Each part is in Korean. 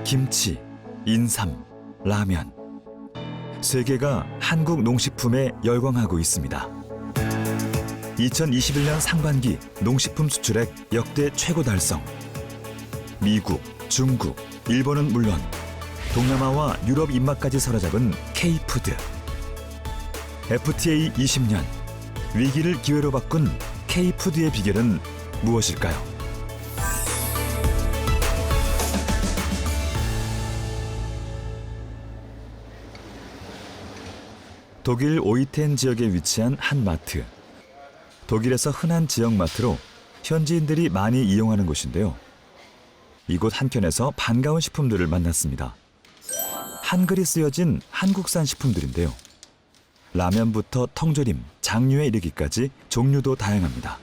김치, 인삼, 라면. 세계가 한국 농식품에 열광하고 있습니다. 2021년 상반기 농식품 수출액 역대 최고 달성. 미국, 중국, 일본은 물론 동남아와 유럽 입맛까지 사로잡은 K푸드. FTA 20년, 위기를 기회로 바꾼 K푸드의 비결은 무엇일까요? 독일 오이텐 지역에 위치한 한 마트. 독일에서 흔한 지역 마트로 현지인들이 많이 이용하는 곳인데요. 이곳 한켠에서 반가운 식품들을 만났습니다. 한글이 쓰여진 한국산 식품들인데요. 라면부터 통조림, 장류에 이르기까지 종류도 다양합니다.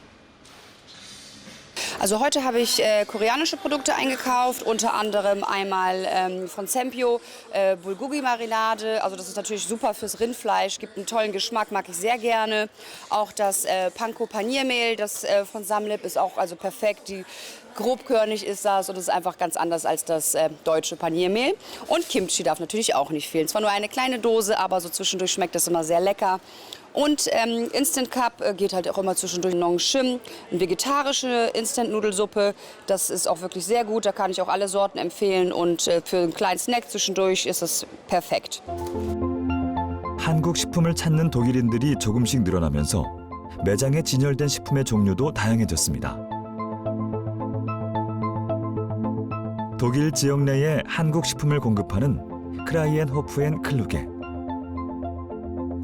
Also heute habe ich koreanische Produkte eingekauft, unter anderem einmal von Sempio Bulgogi-Marinade. Also das ist natürlich super fürs Rindfleisch, gibt einen tollen Geschmack, mag ich sehr gerne. Auch das Panko Paniermehl, das von Samlip, ist auch also perfekt. Grobkörnig ist das und es ist einfach ganz anders als das deutsche Paniermehl. Und Kimchi darf natürlich auch nicht fehlen. Zwar nur eine kleine Dose, aber so zwischendurch schmeckt das immer sehr lecker. Und Instant Cup geht halt auch immer zwischendurch Nongshim, eine vegetarische Instant-Nudelsuppe. Das ist auch wirklich sehr gut, da kann ich auch alle Sorten empfehlen. Und für einen kleinen Snack zwischendurch ist es perfekt. 한국 식품을 찾는 독일인들이 조금씩 늘어나면서 매장에 진열된 식품의 종류도 다양해졌습니다. 독일 지역 내에 한국 식품을 공급하는 크라이엔호프앤클루게.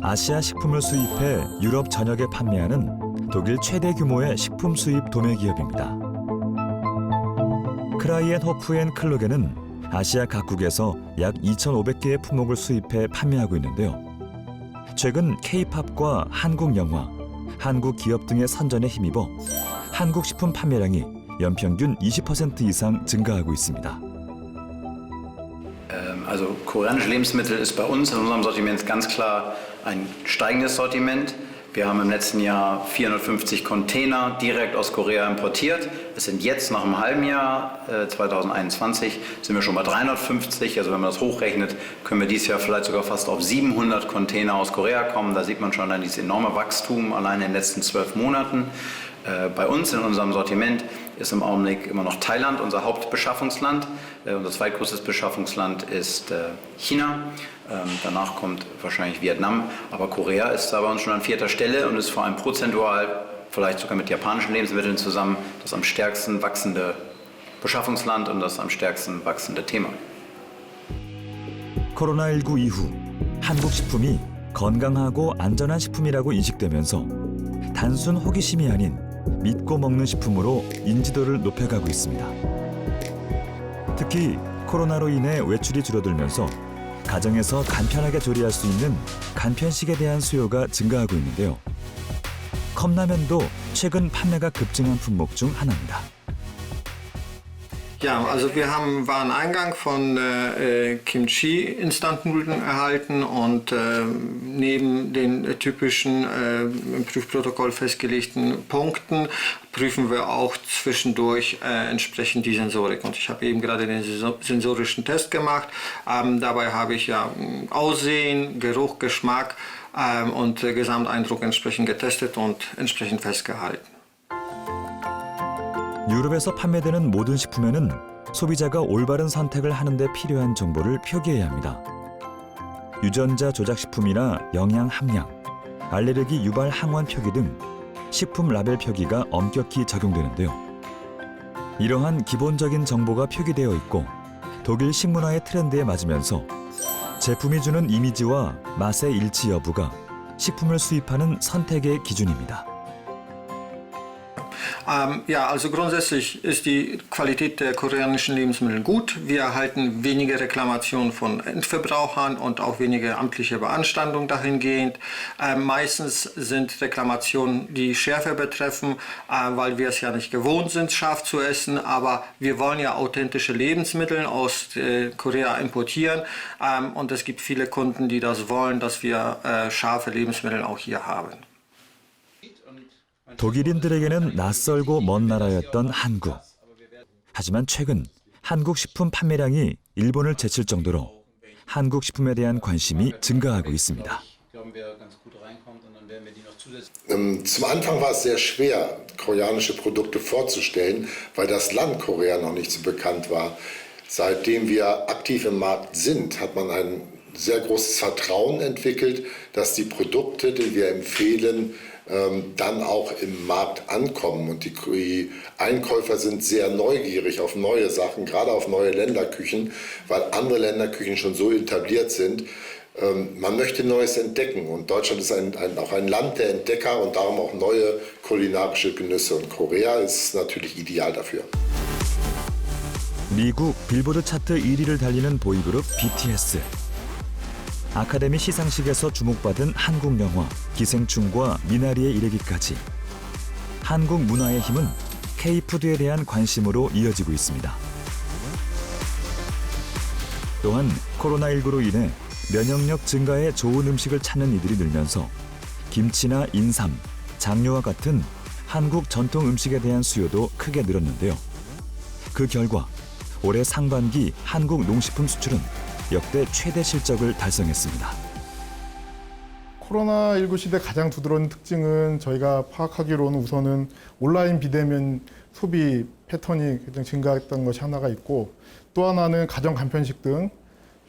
아시아 식품을 수입해 유럽 전역에 판매하는 독일 최대 규모의 식품 수입 도매 기업입니다. 크라이엔호프앤클루게는 아시아 각국에서 약 2,500개의 품목을 수입해 판매하고 있는데요. 최근 K-팝과 한국 영화, 한국 기업 등의 선전에 힘입어 한국 식품 판매량이 연평균 20% 이상 증가하고 있습니다. Also koreanische Lebensmittel ist bei uns in unserem Sortiment ganz klar ein steigendes Sortiment. Wir haben im letzten Jahr 450 Container direkt aus Korea importiert. Es sind jetzt nach einem halben Jahr, 2021, sind wir schon bei 350. Also wenn man das hochrechnet, können wir dieses Jahr vielleicht sogar fast auf 700 Container aus Korea kommen. Da sieht man schon dann dieses enorme Wachstum allein in den letzten 12 Monaten. Bei uns in unserem Sortiment ist im Augenblick immer noch Thailand unser Hauptbeschaffungsland. Unser zweitgrößtes Beschaffungsland ist China. Danach kommt wahrscheinlich Vietnam. Aber Korea ist da bei uns schon an 4. Stelle und ist vor allem prozentual, vielleicht sogar mit japanischen Lebensmitteln zusammen, das am stärksten wachsende Beschaffungsland und das am stärksten wachsende Thema. 코로나19 이후 한국 식품이 건강하고 안전한 식품이라고 인식되면서 단순 호기심이 아닌 믿고 먹는 식품으로 인지도를 높여가고 있습니다. 특히 코로나로 인해 외출이 줄어들면서 가정에서 간편하게 조리할 수 있는 간편식에 대한 수요가 증가하고 있는데요. 컵라면도 최근 판매가 급증한 품목 중 하나입니다. Ja, also wir haben Wareneingang von Kimchi-Instantnudeln erhalten und neben den typischen im Prüfprotokoll festgelegten Punkten prüfen wir auch zwischendurch entsprechend die Sensorik. Und ich habe eben gerade den sensorischen Test gemacht. Dabei habe ich ja Aussehen, Geruch, Geschmack und Gesamteindruck entsprechend getestet und entsprechend festgehalten. 유럽에서 판매되는 모든 식품에는 소비자가 올바른 선택을 하는 데 필요한 정보를 표기해야 합니다. 유전자 조작식품이나 영양 함량, 알레르기 유발 항원 표기 등 식품 라벨 표기가 엄격히 적용되는데요. 이러한 기본적인 정보가 표기되어 있고 독일 식문화의 트렌드에 맞으면서 제품이 주는 이미지와 맛의 일치 여부가 식품을 수입하는 선택의 기준입니다. Ja, also grundsätzlich ist die Qualität der koreanischen Lebensmittel gut. Wir erhalten weniger Reklamationen von Endverbrauchern und auch weniger amtliche Beanstandungen dahingehend. Meistens sind Reklamationen, die Schärfe betreffen, weil wir es ja nicht gewohnt sind, scharf zu essen. Aber wir wollen ja authentische Lebensmittel aus Korea importieren. Und es gibt viele Kunden, die das wollen, dass wir scharfe Lebensmittel auch hier haben. 독일인들에게는 낯설고 먼 나라였던 한국. 하지만 최근 한국 식품 판매량이 일본을 제칠 정도로 한국 식품에 대한 관심이 증가하고 있습니다. Zum Anfang war es sehr schwer, koreanische Produkte vorzustellen, weil das Land Korea noch nicht so bekannt war. Seitdem wir aktiv im Markt sind, hat man ein sehr großes Vertrauen entwickelt, dass die Produkte, die wir empfehlen, dann auch im Markt ankommen. Und die Einkäufer sind sehr neugierig auf neue Sachen, gerade auf neue Länderküchen, weil andere Länderküchen schon so etabliert sind. Man möchte Neues entdecken und Deutschland ist auch ein Land der Entdecker und darum auch neue kulinarische Genüsse. Und Korea ist natürlich ideal dafür. 미국 빌보드 차트 1위를 달리는 보이그룹 BTS. 아카데미 시상식에서 주목받은 한국 영화 기생충과 미나리에 이르기까지 한국 문화의 힘은 K-푸드에 대한 관심으로 이어지고 있습니다. 또한 코로나19로 인해 면역력 증가에 좋은 음식을 찾는 이들이 늘면서 김치나 인삼, 장류와 같은 한국 전통 음식에 대한 수요도 크게 늘었는데요. 그 결과 올해 상반기 한국 농식품 수출은 역대 최대 실적을 달성했습니다. 코로나19 시대 가장 두드러진 특징은 저희가 파악하기로는 우선은 온라인 비대면 소비 패턴이 굉장히 증가했던 것이 하나가 있고 또 하나는 가정 간편식 등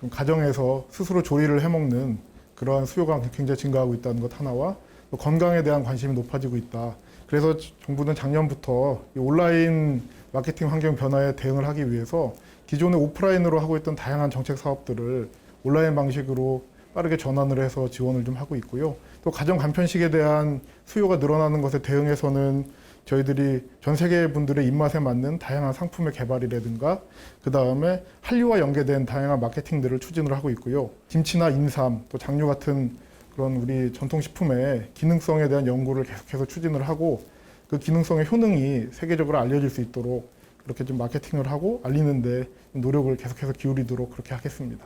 좀 가정에서 스스로 조리를 해먹는 그러한 수요가 굉장히 증가하고 있다는 것 하나와 또 건강에 대한 관심이 높아지고 있다. 그래서 정부는 작년부터 이 온라인 마케팅 환경 변화에 대응을 하기 위해서 기존에 오프라인으로 하고 있던 다양한 정책 사업들을 온라인 방식으로 빠르게 전환을 해서 지원을 좀 하고 있고요. 또 가정 간편식에 대한 수요가 늘어나는 것에 대응해서는 저희들이 전 세계 분들의 입맛에 맞는 다양한 상품의 개발이라든가 그 다음에 한류와 연계된 다양한 마케팅들을 추진을 하고 있고요. 김치나 인삼, 또 장류 같은 그런 우리 전통식품의 기능성에 대한 연구를 계속해서 추진을 하고 그 기능성의 효능이 세계적으로 알려질 수 있도록 그렇게 좀 마케팅을 하고 알리는데 노력을 계속해서 기울이도록 그렇게 하겠습니다.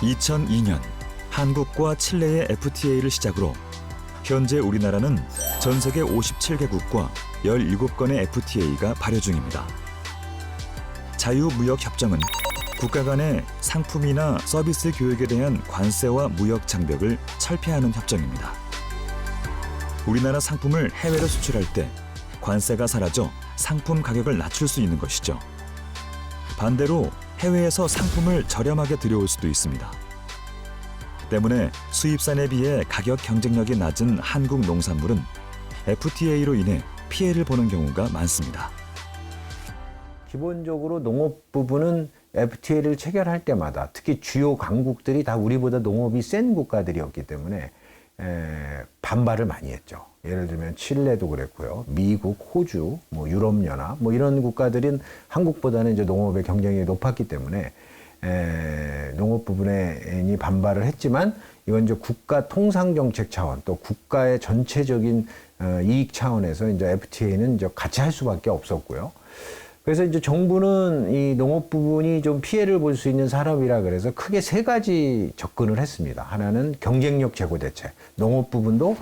2002년 한국과 칠레의 FTA를 시작으로 현재 우리나라는 전 세계 57개국과 17건의 FTA가 발효 중입니다. 자유무역협정은 국가 간의 상품이나 서비스 교역에 대한 관세와 무역 장벽을 철폐하는 협정입니다. 우리나라 상품을 해외로 수출할 때 관세가 사라져 상품 가격을 낮출 수 있는 것이죠. 반대로 해외에서 상품을 저렴하게 들여올 수도 있습니다. 때문에 수입산에 비해 가격 경쟁력이 낮은 한국 농산물은 FTA로 인해 피해를 보는 경우가 많습니다. 기본적으로 농업 부분은 FTA를 체결할 때마다 특히 주요 강국들이 다 우리보다 농업이 센 국가들이었기 때문에 반발을 많이 했죠. 예를 들면 칠레도 그랬고요. 미국, 호주, 유럽연합 이런 국가들은 한국보다는 이제 농업의 경쟁력이 높았기 때문에 농업 부분에 반발을 했지만 이건 이제 국가 통상 정책 차원 또 국가의 전체적인 이익 차원에서 이제 FTA는 이제 같이 할 수밖에 없었고요. 그래서 이제 정부는 이 농업 부분이 좀 피해를 볼 수 있는 산업이라 그래서 크게 세 가지 접근을 했습니다. 하나는 경쟁력 제고 대책. 농업 부분도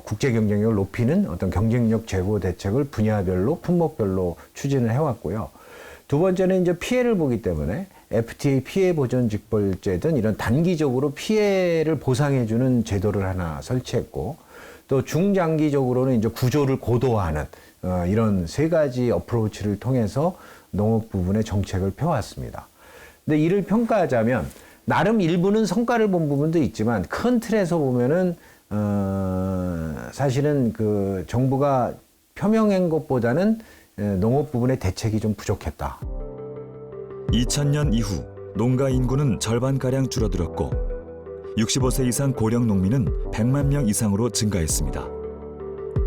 국제 경쟁력을 높이는 어떤 경쟁력 제고 대책을 분야별로 품목별로 추진을 해왔고요. 두 번째는 이제 피해를 보기 때문에 FTA 피해 보전 직벌제든 이런 단기적으로 피해를 보상해주는 제도를 하나 설치했고 또 중장기적으로는 이제 구조를 고도화하는 이런 세 가지 어프로치를 통해서 농업 부분의 정책을 펴왔습니다. 근데 이를 평가하자면 나름 일부는 성과를 본 부분도 있지만 큰 틀에서 보면은 사실은 그 정부가 표명한 것보다는 농업 부분의 대책이 좀 부족했다. 2000년 이후 농가 인구는 절반가량 줄어들었고 65세 이상 고령 농민은 100만 명 이상으로 증가했습니다.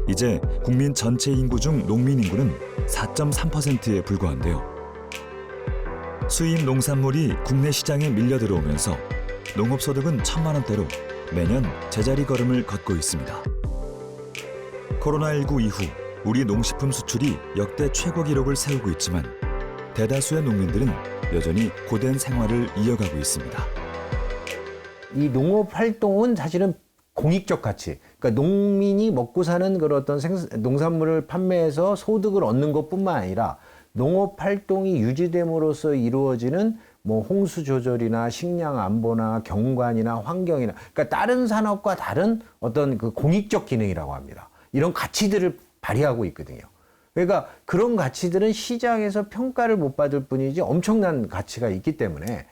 이제 국민 전체 인구 중 농민 인구는 4.3%에 불과한데요. 수입 농산물이 국내 시장에 밀려 들어오면서 농업소득은 1,000만 원대로 매년 제자리 걸음을 걷고 있습니다. 코로나19 이후 우리 농식품 수출이 역대 최고 기록을 세우고 있지만 대다수의 농민들은 여전히 고된 생활을 이어가고 있습니다. 이 농업 활동은 사실은 공익적 가치, 그러니까 농민이 먹고 사는 그런 어떤 농산물을 판매해서 소득을 얻는 것뿐만 아니라 농업 활동이 유지됨으로써 이루어지는 뭐 홍수 조절이나 식량 안보나 경관이나 환경이나 그러니까 다른 산업과 다른 어떤 그 공익적 기능이라고 합니다. 이런 가치들을 발휘하고 있거든요. 그러니까 그런 가치들은 시장에서 평가를 못 받을 뿐이지 엄청난 가치가 있기 때문에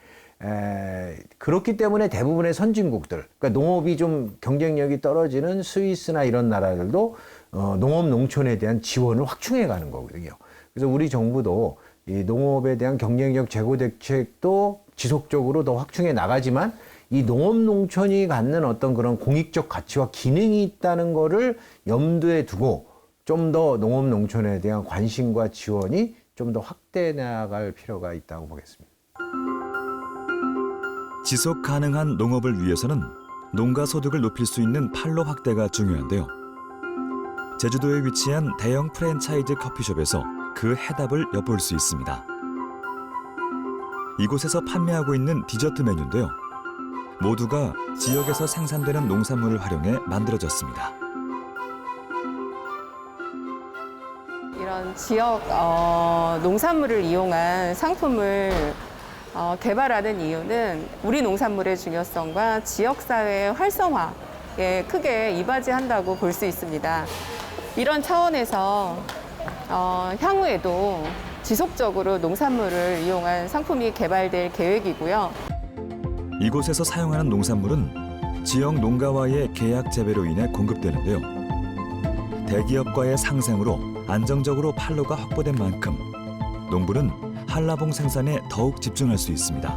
그렇기 때문에 대부분의 선진국들, 그러니까 농업이 좀 경쟁력이 떨어지는 스위스나 이런 나라들도 농업 농촌에 대한 지원을 확충해 가는 거거든요. 그래서 우리 정부도 이 농업에 대한 경쟁력 제고 대책도 지속적으로 더 확충해 나가지만 이 농업 농촌이 갖는 어떤 그런 공익적 가치와 기능이 있다는 거를 염두에 두고 좀 더 농업 농촌에 대한 관심과 지원이 좀 더 확대해 나갈 필요가 있다고 보겠습니다. 지속 가능한 농업을 위해서는 농가 소득을 높일 수 있는 판로 확대가 중요한데요. 제주도에 위치한 대형 프랜차이즈 커피숍에서 그 해답을 엿볼 수 있습니다. 이곳에서 판매하고 있는 디저트 메뉴인데요. 모두가 지역에서 생산되는 농산물을 활용해 만들어졌습니다. 이런 지역 농산물을 이용한 상품을 개발하는 이유는 우리 농산물의 중요성과 지역사회의 활성화에 크게 이바지한다고 볼 수 있습니다. 이런 차원에서 향후에도 지속적으로 농산물을 이용한 상품이 개발될 계획이고요. 이곳에서 사용하는 농산물은 지역 농가와의 계약 재배로 인해 공급되는데요. 대기업과의 상생으로 안정적으로 판로가 확보된 만큼 농부는 한라봉 생산에 더욱 집중할 수 있습니다.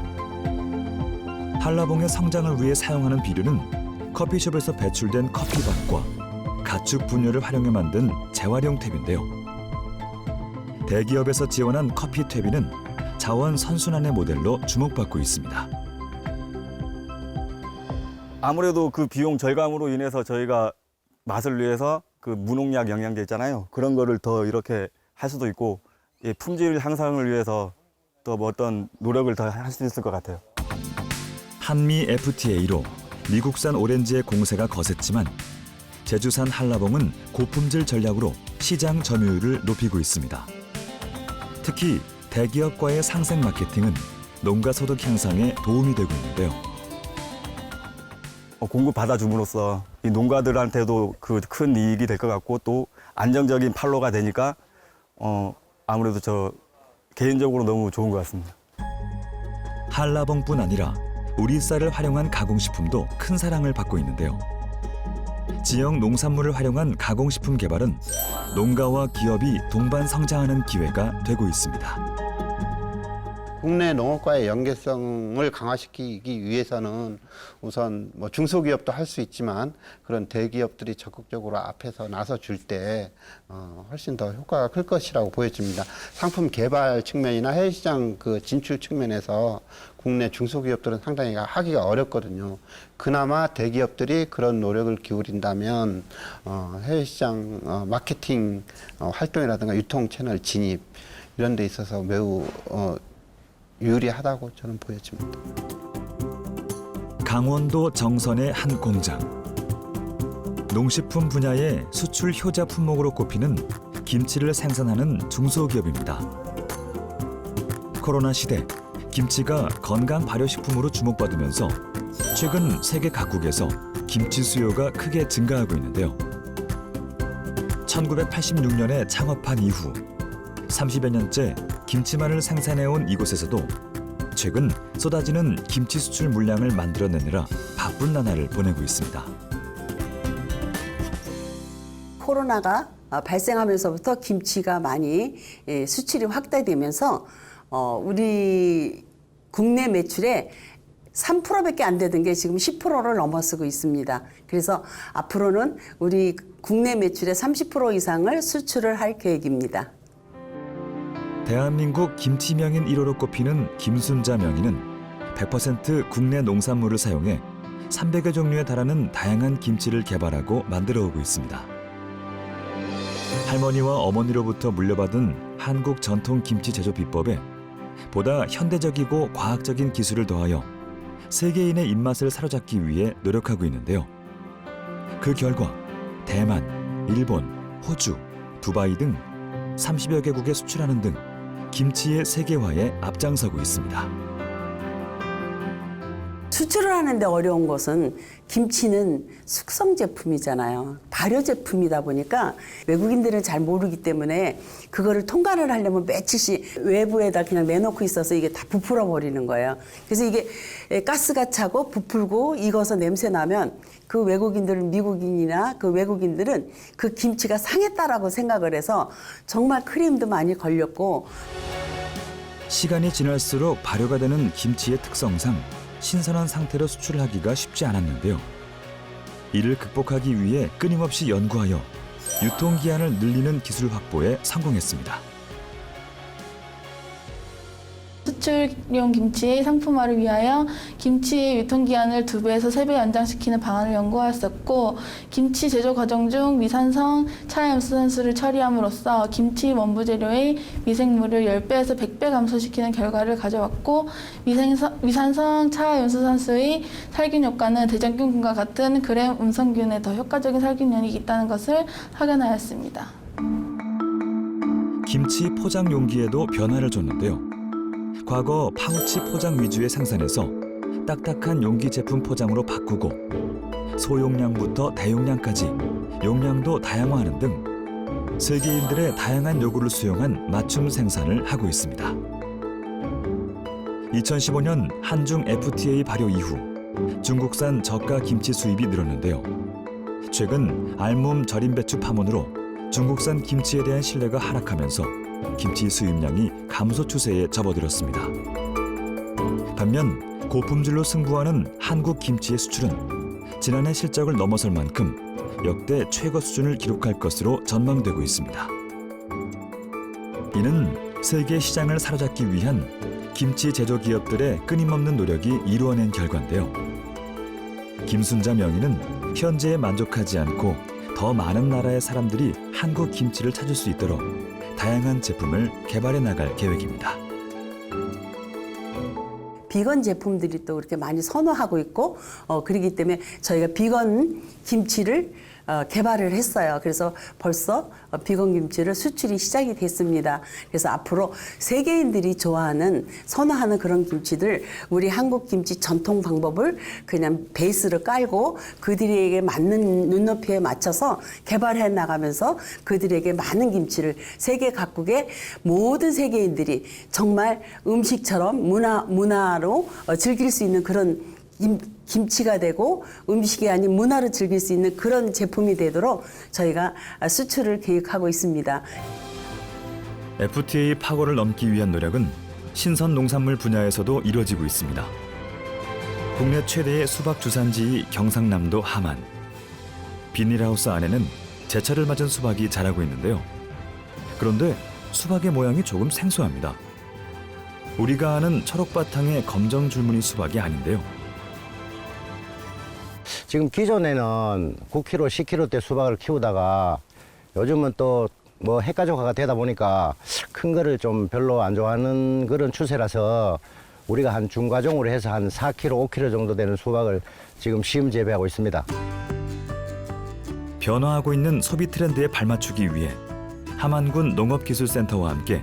한라봉의 성장을 위해 사용하는 비료는 커피숍에서 배출된 커피밭과 가축 분뇨를 활용해 만든 재활용 퇴비인데요. 대기업에서 지원한 커피 퇴비는 자원 선순환의 모델로 주목받고 있습니다. 아무래도 그 비용 절감으로 인해서 저희가 맛을 위해서 그 무농약 영양제 있잖아요. 그런 거를 더 이렇게 할 수도 있고 품질 향상을 위해서 또 뭐 어떤 노력을 더 할 수 있을 것 같아요. 한미 FTA로 미국산 오렌지의 공세가 거셌지만 제주산 한라봉은 고품질 전략으로 시장 점유율을 높이고 있습니다. 특히 대기업과의 상생 마케팅은 농가 소득 향상에 도움이 되고 있는데요. 공급 받아줌으로써 이 농가들한테도 그 큰 이익이 될 것 같고 또 안정적인 판로가 되니까 아무래도 저 개인적으로 너무 좋은 것 같습니다. 한라봉뿐 아니라 우리 쌀을 활용한 가공식품도 큰 사랑을 받고 있는데요. 지역 농산물을 활용한 가공식품 개발은 농가와 기업이 동반 성장하는 기회가 되고 있습니다. 국내 농업과의 연계성을 강화시키기 위해서는 우선 뭐 중소기업도 할 수 있지만 그런 대기업들이 적극적으로 앞에서 나서 줄 때 훨씬 더 효과가 클 것이라고 보여집니다. 상품 개발 측면이나 해외시장 그 진출 측면에서 국내 중소기업들은 상당히 하기가 어렵거든요. 그나마 대기업들이 그런 노력을 기울인다면 해외시장 마케팅 활동이라든가 유통 채널 진입 이런 데 있어서 매우 유리하다고 저는 보여집니다. 강원도 정선의 한 공장. 농식품 분야의 수출 효자 품목으로 꼽히는 김치를 생산하는 중소기업입니다. 코로나 시대, 김치가 건강 발효식품으로 주목받으면서 최근 세계 각국에서 김치 수요가 크게 증가하고 있는데요. 1986년에 창업한 이후 30여 년째 김치만을 생산해온 이곳에서도 최근 쏟아지는 김치 수출 물량을 만들어내느라 바쁜 나날을 보내고 있습니다. 코로나가 발생하면서부터 김치가 많이 수출이 확대되면서 우리 국내 매출의 3%밖에 안 되던 게 지금 10%를 넘어서고 있습니다. 그래서 앞으로는 우리 국내 매출의 30% 이상을 수출을 할 계획입니다. 대한민국 김치 명인 1호로 꼽히는 김순자 명인은 100% 국내 농산물을 사용해 300여 종류에 달하는 다양한 김치를 개발하고 만들어오고 있습니다. 할머니와 어머니로부터 물려받은 한국 전통 김치 제조 비법에 보다 현대적이고 과학적인 기술을 더하여 세계인의 입맛을 사로잡기 위해 노력하고 있는데요. 그 결과 대만, 일본, 호주, 두바이 등 30여 개국에 수출하는 등 김치의 세계화에 앞장서고 있습니다. 수출을 하는데 어려운 것은 김치는 숙성 제품이잖아요. 발효 제품이다 보니까 외국인들은 잘 모르기 때문에 그거를 통관을 하려면 며칠씩 외부에다 그냥 내놓고 있어서 이게 다 부풀어 버리는 거예요. 그래서 이게 가스가 차고 부풀고 익어서 냄새 나면 그 외국인들은 미국인이나 그 외국인들은 그 김치가 상했다라고 생각을 해서 정말 크림도 많이 걸렸고 시간이 지날수록 발효가 되는 김치의 특성상 신선한 상태로 수출하기가 쉽지 않았는데요. 이를 극복하기 위해 끊임없이 연구하여 유통기한을 늘리는 기술 확보에 성공했습니다. 수출용 김치의 상품화를 위하여 김치의 유통기한을 2배에서 3배 연장시키는 방안을 연구하였었고, 김치 제조 과정 중 미산성 차염수산수를 처리함으로써 김치 원부 재료의 미생물을 10배에서 100배 감소시키는 결과를 가져왔고, 미산성 차염수산수의 살균 효과는 대장균과 같은 그램 음성균에 더 효과적인 살균력이 있다는 것을 확인하였습니다. 김치 포장 용기에도 변화를 줬는데요. 과거 파우치 포장 위주의 생산에서 딱딱한 용기 제품 포장으로 바꾸고 소용량부터 대용량까지 용량도 다양화하는 등 세계인들의 다양한 요구를 수용한 맞춤 생산을 하고 있습니다. 2015년 한중 FTA 발효 이후 중국산 저가 김치 수입이 늘었는데요. 최근 알몸 절임 배추 파문으로 중국산 김치에 대한 신뢰가 하락하면서 김치 수입량이 감소 추세에 접어들었습니다. 반면 고품질로 승부하는 한국 김치의 수출은 지난해 실적을 넘어설 만큼 역대 최고 수준을 기록할 것으로 전망되고 있습니다. 이는 세계 시장을 사로잡기 위한 김치 제조 기업들의 끊임없는 노력이 이루어낸 결과인데요. 김순자 명인은 현재에 만족하지 않고 더 많은 나라의 사람들이 한국 김치를 찾을 수 있도록 다양한 제품을 개발해 나갈 계획입니다. 비건 제품들이 또 그렇게 많이 선호하고 있고 그렇기 때문에 저희가 비건 김치를 개발을 했어요. 그래서 벌써 비건 김치를 수출이 시작이 됐습니다. 그래서 앞으로 세계인들이 좋아하는 선호하는 그런 김치들 우리 한국 김치 전통 방법을 그냥 베이스를 깔고 그들에게 맞는 눈높이에 맞춰서 개발해 나가면서 그들에게 많은 김치를 세계 각국의 모든 세계인들이 정말 음식처럼 문화로 즐길 수 있는 그런 김치가 되고 음식이 아닌 문화를 즐길 수 있는 그런 제품이 되도록 저희가 수출을 계획하고 있습니다. FTA 파고를 넘기 위한 노력은 신선 농산물 분야에서도 이루어지고 있습니다. 국내 최대의 수박 주산지 경상남도 함안. 비닐하우스 안에는 제철을 맞은 수박이 자라고 있는데요. 그런데 수박의 모양이 조금 생소합니다. 우리가 아는 초록바탕의 검정 줄무늬 수박이 아닌데요. 지금 기존에는 9kg, 10kg대 수박을 키우다가 요즘은 또 뭐 핵가족화가 되다 보니까 큰 거를 좀 별로 안 좋아하는 그런 추세라서 우리가 한 중과종으로 해서 한 4kg, 5kg 정도 되는 수박을 지금 시험 재배하고 있습니다. 변화하고 있는 소비 트렌드에 발맞추기 위해 함안군 농업기술센터와 함께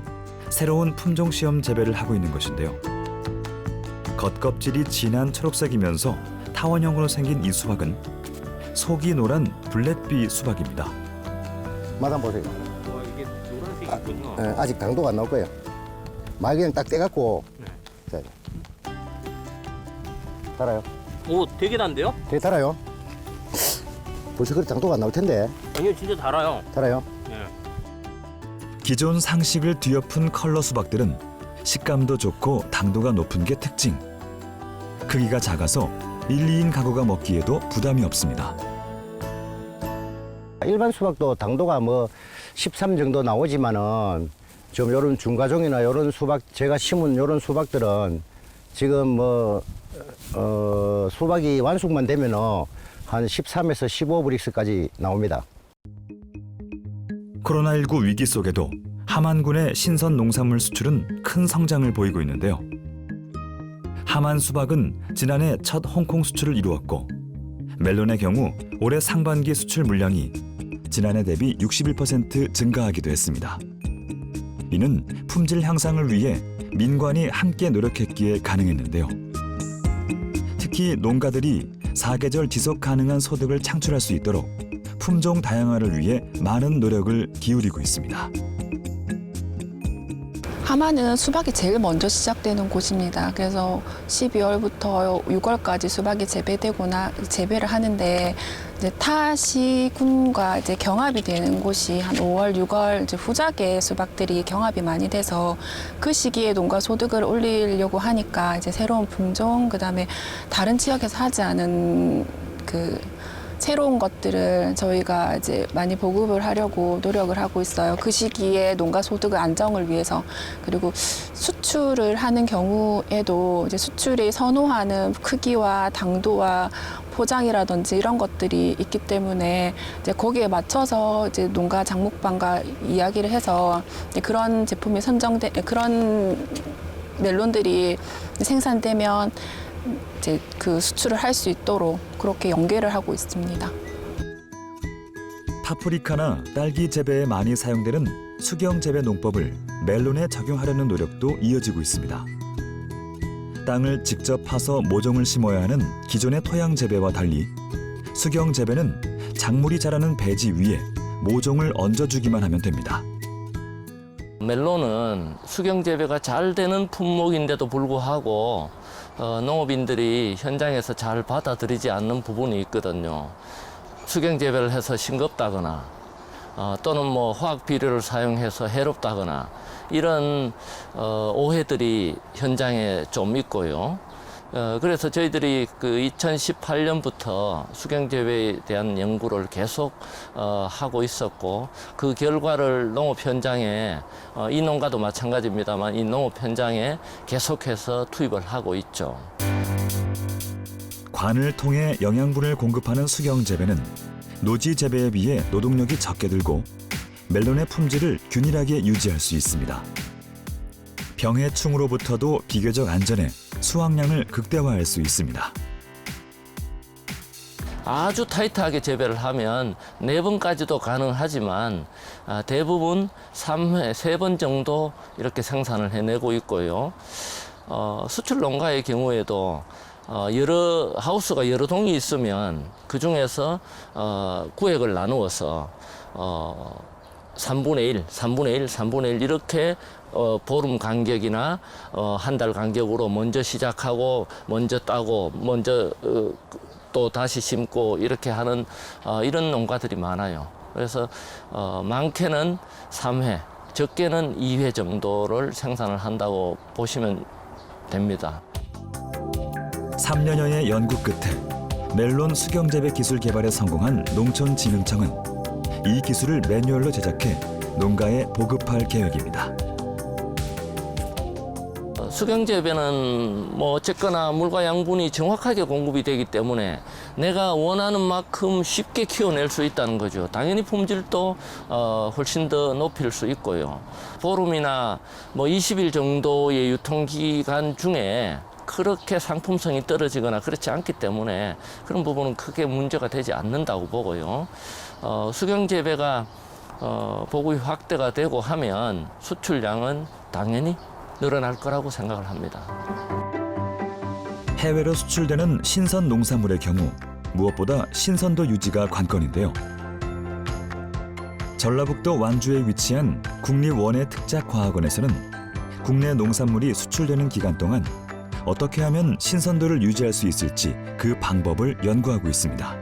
새로운 품종 시험 재배를 하고 있는 것인데요. 겉껍질이 진한 초록색이면서 타원형으로 생긴 이 수박은 속이 노란 블랙비 수박입니다. 맛 한번 보세요. 이게 노란색이 있군요. 아직 당도가 안 나올 거예요. 말기는 딱 떼갖고. 자, 달아요. 오, 되게 단데요? 되게 달아요. 벌써 그래 당도가 안 나올 텐데. 아니요, 진짜 달아요. 달아요? 네. 기존 상식을 뒤엎은 컬러 수박들은 식감도 좋고 당도가 높은 게 특징. 크기가 작아서 1, 2인 가구가 먹기에도 부담이 없습니다. 일반 수박도 당도가 뭐 13 정도 나오지만은 좀 요런 중과종이나 요런 수박, 제가 심은 요런 수박들은 지금 뭐, 수박이 완숙만 되면은 한 13에서 15브릭스까지 나옵니다. 코로나19 위기 속에도 함안군의 신선 농산물 수출은 큰 성장을 보이고 있는데요. 함안 수박은 지난해 첫 홍콩 수출을 이루었고 멜론의 경우 올해 상반기 수출 물량이 지난해 대비 61% 증가하기도 했습니다. 이는 품질 향상을 위해 민관이 함께 노력했기에 가능했는데요. 특히 농가들이 사계절 지속 가능한 소득을 창출할 수 있도록 품종 다양화를 위해 많은 노력을 기울이고 있습니다. 하마는 수박이 제일 먼저 시작되는 곳입니다. 그래서 12월부터 6월까지 수박이 재배를 하는데 이제 타 시군과 이제 경합이 되는 곳이 한 5월, 6월 이제 후작에 수박들이 경합이 많이 돼서 그 시기에 농가 소득을 올리려고 하니까 이제 새로운 품종, 그다음에 다른 지역에서 하지 않은 새로운 것들을 저희가 이제 많이 보급을 하려고 노력을 하고 있어요. 그 시기에 농가 소득의 안정을 위해서. 그리고 수출을 하는 경우에도 이제 수출이 선호하는 크기와 당도와 포장이라든지 이런 것들이 있기 때문에 이제 거기에 맞춰서 이제 농가 장목방과 이야기를 해서 이제 그런 제품이 그런 멜론들이 생산되면 이제 그 수출을 할 수 있도록 그렇게 연계를 하고 있습니다. 파프리카나 딸기 재배에 많이 사용되는 수경 재배 농법을 멜론에 적용하려는 노력도 이어지고 있습니다. 땅을 직접 파서 모종을 심어야 하는 기존의 토양 재배와 달리 수경 재배는 작물이 자라는 배지 위에 모종을 얹어주기만 하면 됩니다. 멜론은 수경 재배가 잘 되는 품목인데도 불구하고 농업인들이 현장에서 잘 받아들이지 않는 부분이 있거든요. 수경 재배를 해서 싱겁다거나 또는 뭐 화학 비료를 사용해서 해롭다거나 이런 오해들이 현장에 좀 있고요. 그래서 저희들이 그 2018년부터 수경 재배에 대한 연구를 계속 하고 있었고 그 결과를 농업 현장에 이 농가도 마찬가지입니다만 이 농업 현장에 계속해서 투입을 하고 있죠. 관을 통해 영양분을 공급하는 수경 재배는 노지 재배에 비해 노동력이 적게 들고 멜론의 품질을 균일하게 유지할 수 있습니다. 병해충으로부터도 비교적 안전해 수확량을 극대화할 수 있습니다. 아주 타이트하게 재배를 하면 4번까지도 가능하지만 대부분 3회, 3번 정도 이렇게 생산을 해내고 있고요. 수출 농가의 경우에도 하우스가 여러 동이 있으면 그 중에서 구획을 나누어서 3분의 1, 3분의 1, 3분의 1 이렇게 보름 간격이나 한 달 간격으로 먼저 시작하고 먼저 따고 먼저 또 다시 심고 이렇게 하는 이런 농가들이 많아요. 그래서 많게는 3회, 적게는 2회 정도를 생산을 한다고 보시면 됩니다. 3년여의 연구 끝에 멜론 수경 재배 기술 개발에 성공한 농촌진흥청은 이 기술을 매뉴얼로 제작해 농가에 보급할 계획입니다. 수경 재배는 뭐 어쨌거나 물과 양분이 정확하게 공급이 되기 때문에 내가 원하는 만큼 쉽게 키워낼 수 있다는 거죠. 당연히 품질도 훨씬 더 높일 수 있고요. 보름이나 뭐 20일 정도의 유통기간 중에 그렇게 상품성이 떨어지거나 그렇지 않기 때문에 그런 부분은 크게 문제가 되지 않는다고 보고요. 수경 재배가 보급이 확대가 되고 하면 수출량은 당연히 늘어날 거라고 생각을 합니다. 해외로 수출되는 신선 농산물의 경우 무엇보다 신선도 유지가 관건인데요. 전라북도 완주에 위치한 국립원예 특작과학원에서는 국내 농산물이 수출되는 기간 동안 어떻게 하면 신선도를 유지할 수 있을지 그 방법을 연구하고 있습니다.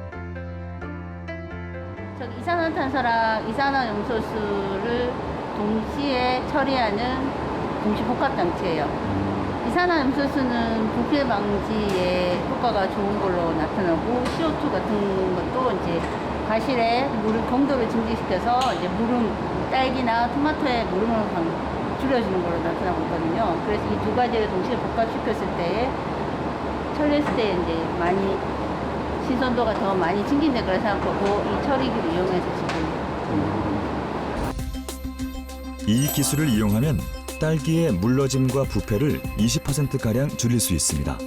이산화탄소랑 이산화염소수를 동시에 처리하는 동시복합장치예요. 이산화염소수는 부패 방지에 효과가 좋은 걸로 나타나고 CO2 같은 것도 이제 과실에 농도를 증식시켜서 이제 딸기나 토마토의 무름을 줄여주는 걸로 나타나고 있거든요. 그래서 이 두 가지를 동시에 복합시켰을 때 처리했을 때 이제 많이 신선도가 더 많이 증진될 거라 생각하고 이 처리기를 이용해서 지금 이 기술을 이용하면 딸기의 물러짐과 부패를 20%가량 줄일 수 있습니다.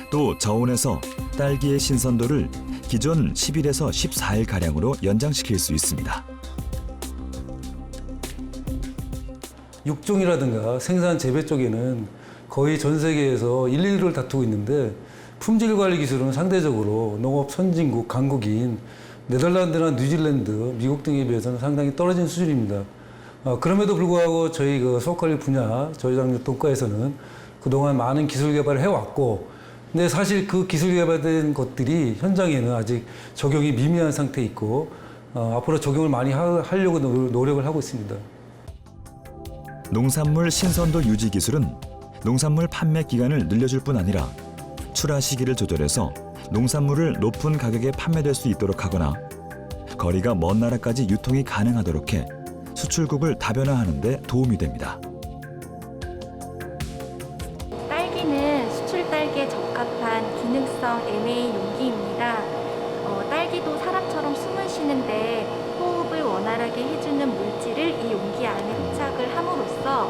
또 저온에서 딸기의 신선도를 기존 10일에서 14일가량으로 연장시킬 수 있습니다. 육종이라든가 생산 재배 쪽에는 거의 전 세계에서 1, 2위를 다투고 있는데 품질 관리 기술은 상대적으로 농업 선진국, 강국인 네덜란드나 뉴질랜드, 미국 등에 비해서는 상당히 떨어진 수준입니다. 그럼에도 불구하고 저희 그 수확관리 분야 저희장육동과에서는 그동안 많은 기술 개발을 해왔고, 근데 사실 그 기술 개발된 것들이 현장에는 아직 적용이 미미한 상태에 있고 앞으로 적용을 많이 하려고 노력을 하고 있습니다. 농산물 신선도 유지 기술은 농산물 판매 기간을 늘려줄 뿐 아니라 출하 시기를 조절해서 농산물을 높은 가격에 판매될 수 있도록 하거나 거리가 먼 나라까지 유통이 가능하도록 해 수출국을 다변화하는 데 도움이 됩니다. 딸기는 수출 딸기에 적합한 기능성 MA 용기입니다. 딸기도 사람처럼 숨을 쉬는데 호흡을 원활하게 해주는 물질을 이 용기 안에 흡착을 함으로써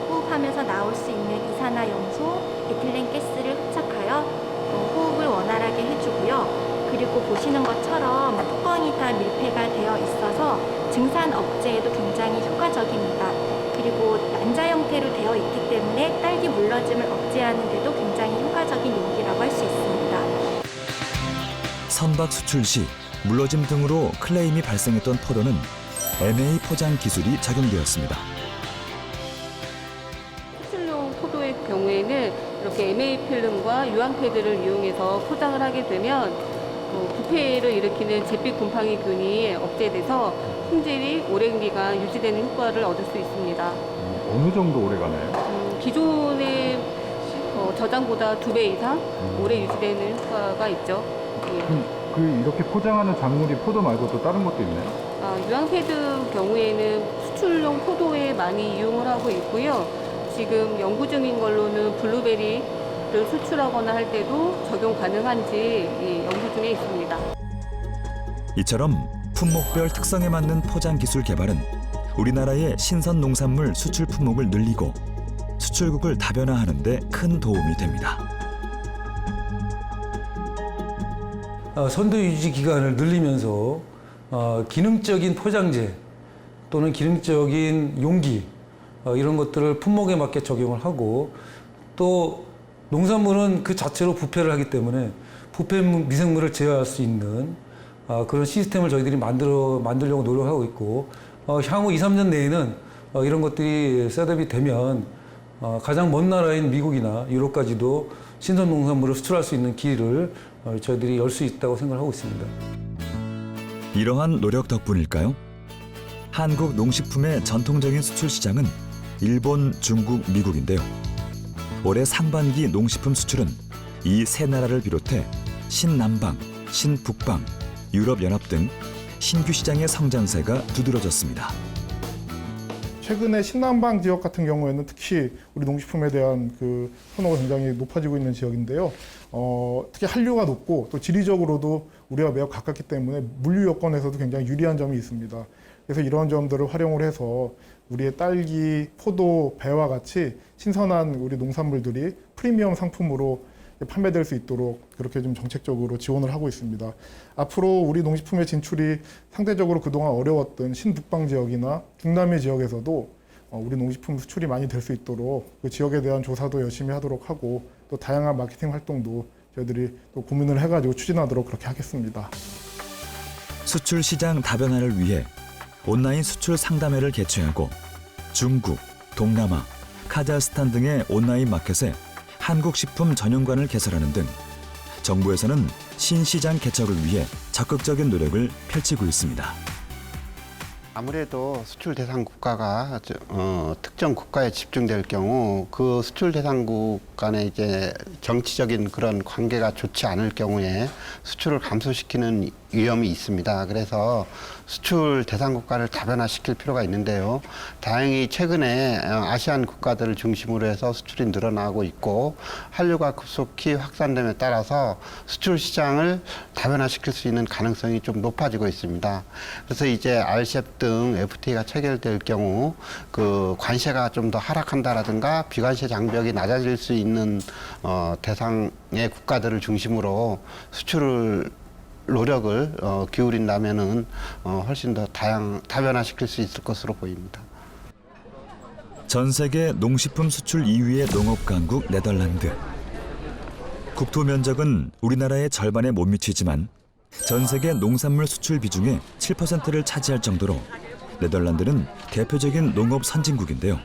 호흡하면서 나올 수 있는 이산화염소, 에틸렌 가스를 흡착하여 호흡을 원활하게 해주고요. 그리고 보시는 것처럼 뚜껑이 다 밀폐가 되어 있어서 증산 억제에도 굉장히 효과적입니다. 그리고 난자 형태로 되어 있기 때문에 딸기 물러짐을 억제하는 데도 굉장히 효과적인 용기라고 할 수 있습니다. 선박 수출 시 물러짐 등으로 클레임이 발생했던 포도는 MA 포장 기술이 적용되었습니다. 수출용 포도의 경우에는 이렇게 MA 필름과 유황 패드를 이용해서 포장을 하게 되면 부패를 일으키는 잿빛 곰팡이균이 억제돼서 품질이 오랜 기간 유지되는 효과를 얻을 수 있습니다. 어느 정도 오래 가나요? 기존의 저장보다 2배 이상 오래 유지되는 효과가 있죠. 예. 이렇게 포장하는 작물이 포도 말고 또 다른 것도 있나요? 유황 패드 경우에는 수출용 포도에 많이 이용을 하고 있고요. 지금 연구 중인 걸로는 블루베리를 수출하거나 할 때도 적용 가능한지 연구 중에 있습니다. 이처럼 품목별 특성에 맞는 포장 기술 개발은 우리나라의 신선 농산물 수출 품목을 늘리고 수출국을 다변화하는 데 큰 도움이 됩니다. 선도 유지 기간을 늘리면서 기능적인 포장재 또는 기능적인 용기 이런 것들을 품목에 맞게 적용을 하고, 또 농산물은 그 자체로 부패를 하기 때문에 부패 미생물을 제어할 수 있는 그런 시스템을 저희들이 만들려고 노력하고 있고, 향후 2, 3년 내에는 이런 것들이 셋업이 되면 가장 먼 나라인 미국이나 유럽까지도 신선 농산물을 수출할 수 있는 길을 저희들이 열 수 있다고 생각하고 있습니다. 이러한 노력 덕분일까요? 한국 농식품의 전통적인 수출 시장은 일본, 중국, 미국인데요. 올해 상반기 농식품 수출은 이 세 나라를 비롯해 신남방, 신북방, 유럽연합 등 신규 시장의 성장세가 두드러졌습니다. 최근에 신남방 지역 같은 경우에는 특히 우리 농식품에 대한 그 선호가 굉장히 높아지고 있는 지역인데요. 특히 한류가 높고 또 지리적으로도 우리와 매우 가깝기 때문에 물류 여건에서도 굉장히 유리한 점이 있습니다. 그래서 이런 점들을 활용을 해서 우리의 딸기, 포도, 배와 같이 신선한 우리 농산물들이 프리미엄 상품으로 판매될 수 있도록 그렇게 좀 정책적으로 지원을 하고 있습니다. 앞으로 우리 농식품의 진출이 상대적으로 그동안 어려웠던 신북방 지역이나 중남미 지역에서도 우리 농식품 수출이 많이 될 수 있도록 그 지역에 대한 조사도 열심히 하도록 하고, 또 다양한 마케팅 활동도 저희들이 또 고민을 해가지고 추진하도록 그렇게 하겠습니다. 수출 시장 다변화를 위해 온라인 수출 상담회를 개최하고 중국, 동남아, 카자흐스탄 등의 온라인 마켓에 한국 식품 전용관을 개설하는 등 정부에서는 신시장 개척을 위해 적극적인 노력을 펼치고 있습니다. 아무래도 수출 대상 국가가 특정 국가에 집중될 경우 그 수출 대상국 간의 이제 정치적인 그런 관계가 좋지 않을 경우에 수출을 감소시키는 위험이 있습니다. 그래서 수출 대상 국가를 다변화시킬 필요가 있는데요. 다행히 최근에 아시안 국가들을 중심으로 해서 수출이 늘어나고 있고 한류가 급속히 확산됨에 따라서 수출 시장을 다변화시킬 수 있는 가능성이 좀 높아지고 있습니다. 그래서 이제 RCEP 등 FTA가 체결될 경우 그 관세가 좀 더 하락한다라든가 비관세 장벽이 낮아질 수 있는 대상의 국가들을 중심으로 수출을 노력을 기울인다면은 훨씬 더 다변화시킬 수 있을 것으로 보입니다. 전 세계 농식품 수출 2위의 농업 강국 네덜란드. 국토 면적은 우리나라의 절반에 못 미치지만 전 세계 농산물 수출 비중의 7%를 차지할 정도로 네덜란드는 대표적인 농업 선진국인데요.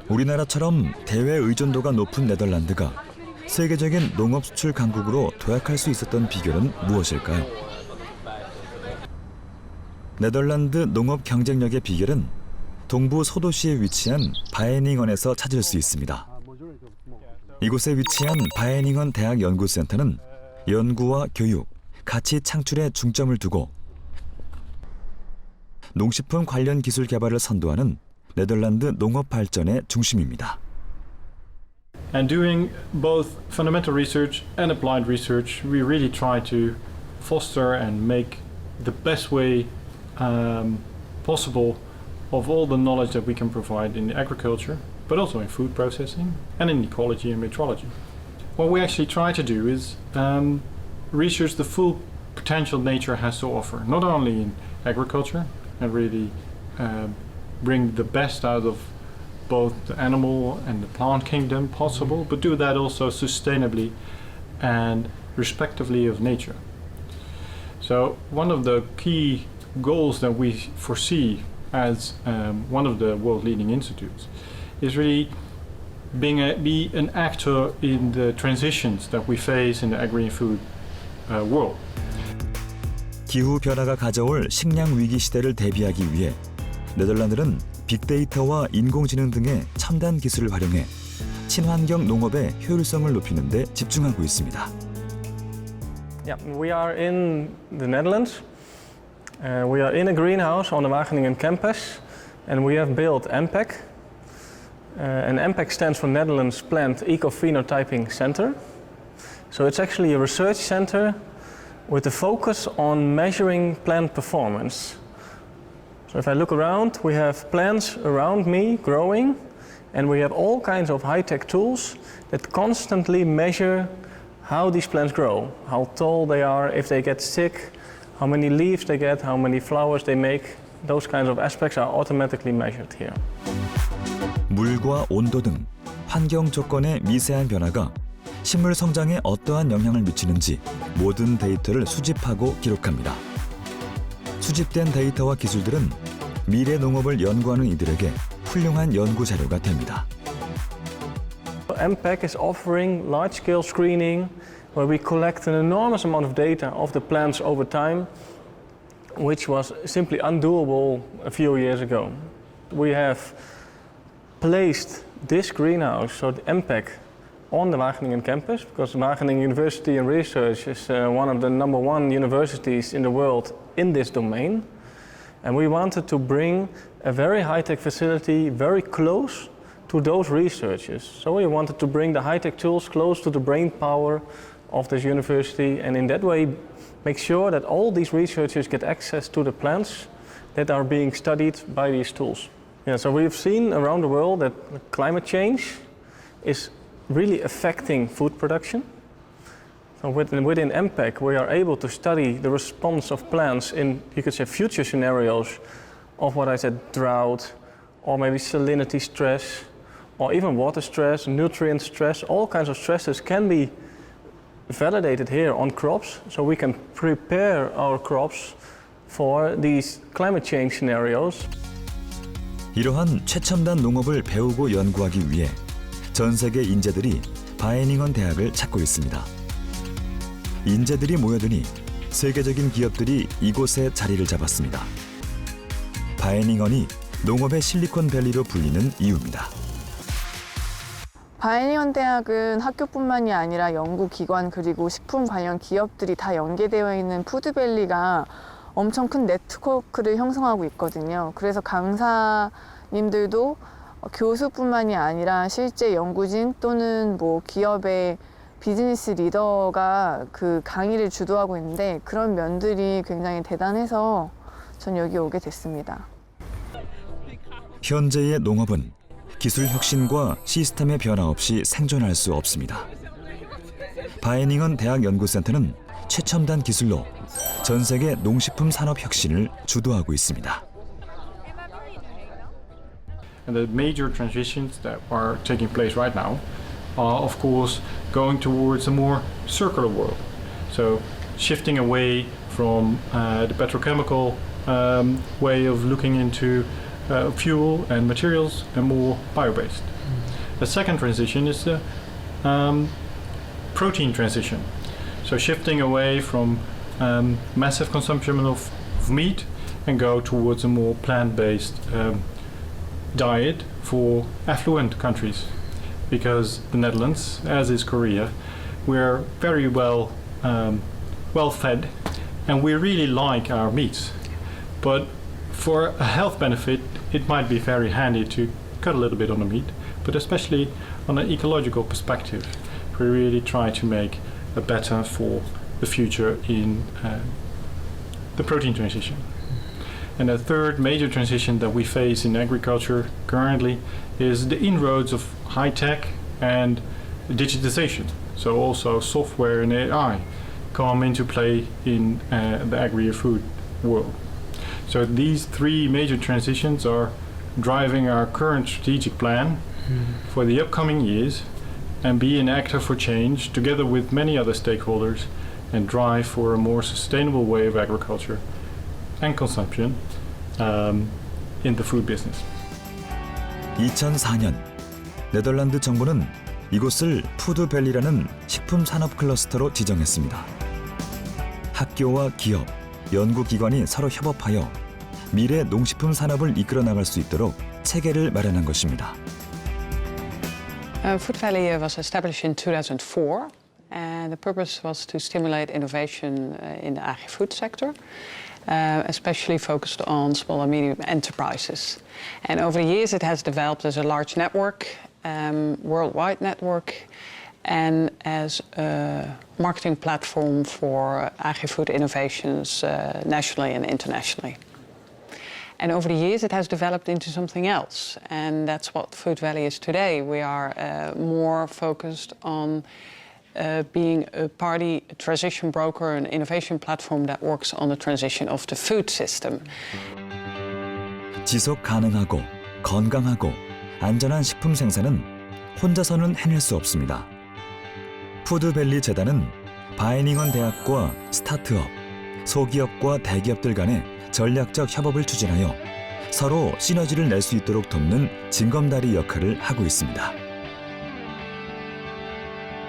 우리나라처럼 대외 의존도가 높은 네덜란드가 세계적인 농업 수출 강국으로 도약할 수 있었던 비결은 무엇일까요? 네덜란드 농업 경쟁력의 비결은 동부 소도시에 위치한 바에닝언에서 찾을 수 있습니다. 이곳에 위치한 바에닝언 대학 연구센터는 연구와 교육, 가치 창출에 중점을 두고 농식품 관련 기술 개발을 선도하는 네덜란드 농업 발전의 중심입니다. And doing both fundamental research and applied research, we really try to foster and make the best way possible of all the knowledge that we can provide in agriculture, but also in food processing and in ecology and metrology. What we actually try to do is research the full potential nature has to offer, not only in agriculture, and really bring the best out of both the animal and the plant kingdom possible, but do that also sustainably and respectively of nature. So one of the key goals that we foresee as one of the world leading institutes is really be an actor in the transitions that we face in the agri and food world. 기후 변화가 가져올 식량 위기 시대를 대비하기 위해 네덜란드는 빅데이터와 인공지능 등의 첨단 기술을 활용해 친환경 농업의 효율성을 높이는 데 집중하고 있습니다. Yeah, we are in the Netherlands. We are in a greenhouse on the Wageningen campus, and we have built MPEC. And MPEC stands for Netherlands Plant Ecophenotyping Center. So it's actually a research center with a focus on measuring plant performance. So if I look around, we have plants around me growing, and we have all kinds of high-tech tools that constantly measure how these plants grow, how tall they are, if they get sick, how many leaves they get, how many flowers they make. Those kinds of aspects are automatically measured here. 물과 온도 등 환경 조건의 미세한 변화가 식물 성장에 어떠한 영향을 미치는지 모든 데이터를 수집하고 기록합니다. 수집된 데이터와 기술들은 미래 농업을 연구하는 이들에게 훌륭한 연구 자료가 됩니다. MPEC is offering large-scale screening where we collect an enormous amount of data of the plants over time, which was simply undoable a few years ago. We have placed this greenhouse, so the MPEC, on the Wageningen campus, because Wageningen University and Research is one of the #1 universities in the world in this domain. And we wanted to bring a very high-tech facility very close to those researchers. So we wanted to bring the high-tech tools close to the brain power of this university, and in that way make sure that all these researchers get access to the plants that are being studied by these tools. Yeah, so we've seen around the world that climate change is really affecting food production. So within MPEC, we are able to study the response of plants in, you could say, future scenarios of what I said, drought, or maybe salinity stress, or even water stress, nutrient stress. All kinds of stresses can be validated here on crops, so we can prepare our crops for these climate change scenarios. 이러한 최첨단 농업을 배우고 연구하기 위해 전 세계 인재들이 바에닝언 대학을 찾고 있습니다. 인재들이 모여드니 세계적인 기업들이 이곳에 자리를 잡았습니다. 바에닝언이 농업의 실리콘밸리로 불리는 이유입니다. 바에닝언 대학은 학교뿐만이 아니라 연구기관 그리고 식품 관련 기업들이 다 연계되어 있는 푸드밸리가 엄청 큰 네트워크를 형성하고 있거든요. 그래서 강사님들도 교수뿐만이 아니라 실제 연구진 또는 뭐 기업의 비즈니스 리더가 그 강의를 주도하고 있는데 그런 면들이 굉장히 대단해서 전 여기 오게 됐습니다. 현재의 농업은 기술 혁신과 시스템의 변화 없이 생존할 수 없습니다. 바에닝언 대학연구센터는 최첨단 기술로 전 세계 농식품 산업 혁신을 주도하고 있습니다. And the major transitions that are taking place right now are, of course, going towards a more circular world. So shifting away from the petrochemical way of looking into fuel and materials and more bio-based. The second transition is the protein transition. So shifting away from massive consumption of meat and go towards a more plant-based diet for affluent countries. Because the Netherlands, as is Korea, we're very well fed and we really like our meats. But for a health benefit, it might be very handy to cut a little bit on the meat, but especially on an ecological perspective, we really try to make a better for the future in the protein transition. And the third major transition that we face in agriculture currently is the inroads of high tech and digitization. So also software and AI come into play in the agri-food world. So these three major transitions are driving our current strategic plan for the upcoming years and be an actor for change together with many other stakeholders and drive for a more sustainable way of agriculture and consumption in the food business. 2004년 네덜란드 정부는 이곳을 푸드밸리라는 식품 산업 클러스터로 지정했습니다. 학교와 기업, 연구기관이 서로 협업하여 미래 농식품 산업을 이끌어 나갈 수 있도록 체계를 마련한 것입니다. Food Valley was established in 2004 and the purpose was to stimulate innovation in the agri-food sector, especially focused on small and medium enterprises. And over the years it has developed as a large network, worldwide network, and as a marketing platform for agri-food innovations nationally and internationally. And over the years it has developed into something else, and that's what Food Valley is today. We are more focused on being a party, a transition broker, an innovation platform that works on the transition of the food system. 지속 가능하고 건강하고 안전한 식품 생산은 혼자서는 해낼 수 없습니다. 푸드밸리 재단은 바이닝언 대학과 스타트업, 소기업과 대기업들 간의 전략적 협업을 추진하여 서로 시너지를 낼 수 있도록 돕는 징검다리 역할을 하고 있습니다.